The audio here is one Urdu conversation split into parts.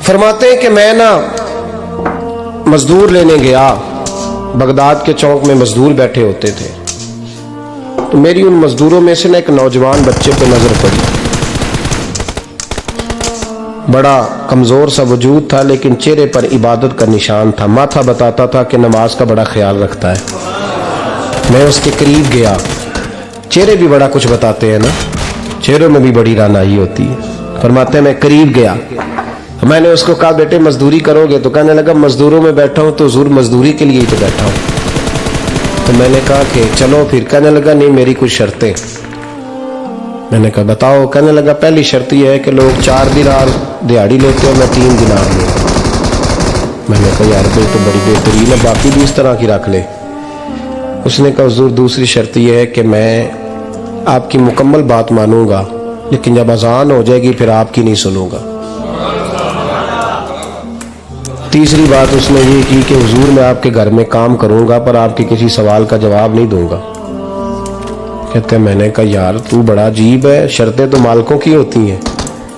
فرماتے ہیں کہ میں نا مزدور لینے گیا، بغداد کے چوک میں مزدور بیٹھے ہوتے تھے، تو میری ان مزدوروں میں سے نا ایک نوجوان بچے پہ نظر پڑی۔ بڑا کمزور سا وجود تھا لیکن چہرے پر عبادت کا نشان تھا، ماتھا بتاتا تھا کہ نماز کا بڑا خیال رکھتا ہے۔ میں اس کے قریب گیا، چہرے بھی بڑا کچھ بتاتے ہیں نا، چہروں میں بھی بڑی رانائی ہوتی ہے۔ فرماتے ہیں میں قریب گیا، میں نے اس کو کہا بیٹے مزدوری کرو گے؟ تو کہنے لگا مزدوروں میں بیٹھا ہوں تو حضور مزدوری کے لیے ہی تو بیٹھا ہوں۔ تو میں نے کہا کہ چلو پھر۔ کہنے لگا نہیں میری کچھ شرطیں۔ میں نے کہا بتاؤ؟ کہنے لگا پہلی شرط یہ ہے کہ لوگ 4 دینار دیہاڑی لیتے ہیں، میں 3 دینار لوں۔ میں نے کہا یار بھائی تو بڑی بہترین ہے، باقی بھی اس طرح کی رکھ لے۔ اس نے کہا حضور دوسری شرط یہ ہے کہ میں آپ کی مکمل بات مانوں گا لیکن جب اذان ہو جائے گی پھر آپ کی نہیں سنوں گا۔ تیسری بات اس نے یہ کی کہ حضور میں آپ کے گھر میں کام کروں گا پر آپ کے کسی سوال کا جواب نہیں دوں گا۔ کہتے ہیں میں نے کہا یار تو بڑا عجیب ہے، شرطیں تو مالکوں کی ہوتی ہیں۔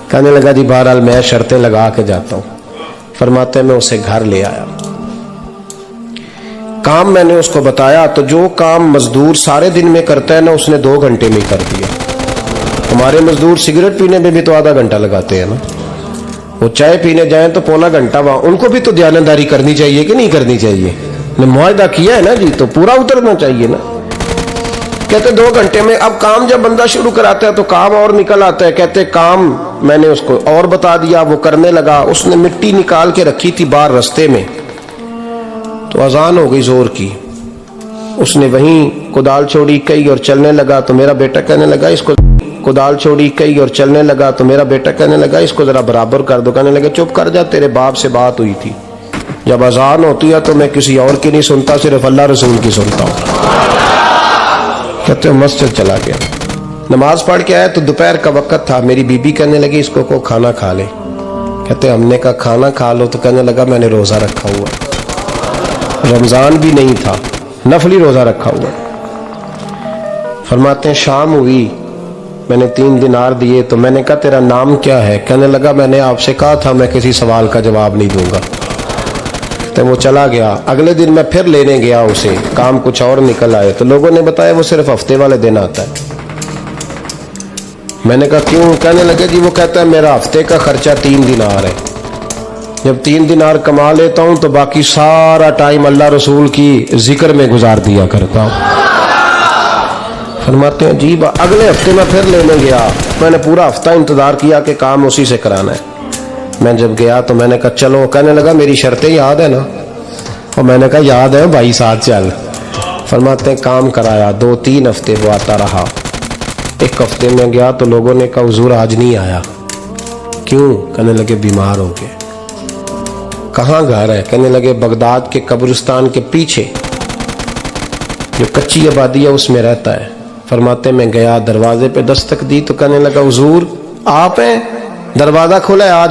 کہنے لگا جی بہرحال میں شرطیں لگا کے جاتا ہوں۔ فرماتے ہیں میں اسے گھر لے آیا، کام میں نے اس کو بتایا تو جو کام مزدور سارے دن میں کرتا ہے نا اس نے 2 گھنٹے میں کر دیا۔ ہمارے مزدور سگریٹ پینے میں بھی تو آدھا گھنٹہ لگاتے ہیں نا، وہ چائے پینے جائیں تو پونا گھنٹہ وہاں۔ ان کو بھی تو دیانتداری کرنی چاہیے کہ نہیں کرنی چاہیے؟ معاہدہ کیا ہے نا جی تو پورا اترنا چاہیے نا۔ کہتے 2 گھنٹے میں۔ اب کام جب بندہ شروع کراتا ہے تو کام اور نکل آتا ہے۔ کہتے کام میں نے اس کو اور بتا دیا، وہ کرنے لگا۔ اس نے مٹی نکال کے رکھی تھی باہر رستے میں، تو اذان ہو گئی زور کی، اس نے وہیں کدال چھوڑی کئی اور چلنے لگا۔ تو میرا بیٹا کہنے لگا اس کو کدال چھوڑی کئی اور چلنے لگا تو میرا بیٹا کہنے لگا اس کو ذرا برابر کر دو۔ کہنے لگا چپ کر جا، تیرے باپ سے بات ہوئی تھی، جب اذان ہوتی ہے تو میں کسی اور کی نہیں سنتا، صرف اللہ رسول کی سنتا ہوں۔ کہتے ہیں مسجد چلا گیا، نماز پڑھ کے آیا تو دوپہر کا وقت تھا۔ میری بیوی کہنے لگی اس کو کھانا کھا لے۔ کہتے ہم نے کہا کھانا کھا لو، تو کہنے لگا میں نے روزہ رکھا ہوا، رمضان بھی نہیں تھا، نفلی روزہ رکھا ہوا۔ فرماتے ہیں شام ہوئی، میں نے 3 دینار دیے تو میں نے کہا تیرا نام کیا ہے؟ کہنے لگا میں نے آپ سے کہا تھا میں کسی سوال کا جواب نہیں دوں گا۔ تو وہ چلا گیا۔ اگلے دن میں پھر لینے گیا اسے، کام کچھ اور نکل آئے تو لوگوں نے بتایا وہ صرف ہفتے والے دن آتا ہے۔ میں نے کہا کیوں؟ کہنے لگے جی وہ کہتا ہے میرا ہفتے کا خرچہ 3 دینار ہے، جب 3 دینار کما لیتا ہوں تو باقی سارا ٹائم اللہ رسول کی ذکر میں گزار دیا کرتا ہوں۔ فرماتے ہیں عجیب۔ اگلے ہفتے میں پھر لینے گیا، میں نے پورا ہفتہ انتظار کیا کہ کام اسی سے کرانا ہے۔ میں جب گیا تو میں نے کہا چلو، کہنے لگا میری شرطیں یاد ہے نا؟ اور میں نے کہا یاد ہے بھائی ساتھ چل۔ فرماتے ہیں کام کرایا، 2-3 ہفتے وہ آتا رہا۔ ایک ہفتے میں گیا تو لوگوں نے کہا حضور آج نہیں آیا، کیوں؟ کہنے لگے بیمار ہو گئے۔ کہاں گھر ہے؟ کہنے لگے بغداد کے قبرستان کے پیچھے جو کچی آبادی ہے اس میں رہتا ہے۔ فرماتے میں گیا، دروازے پہ دستک دی تو کہنے لگا حضور آپ ہیں؟ دروازہ کھولا ہے آج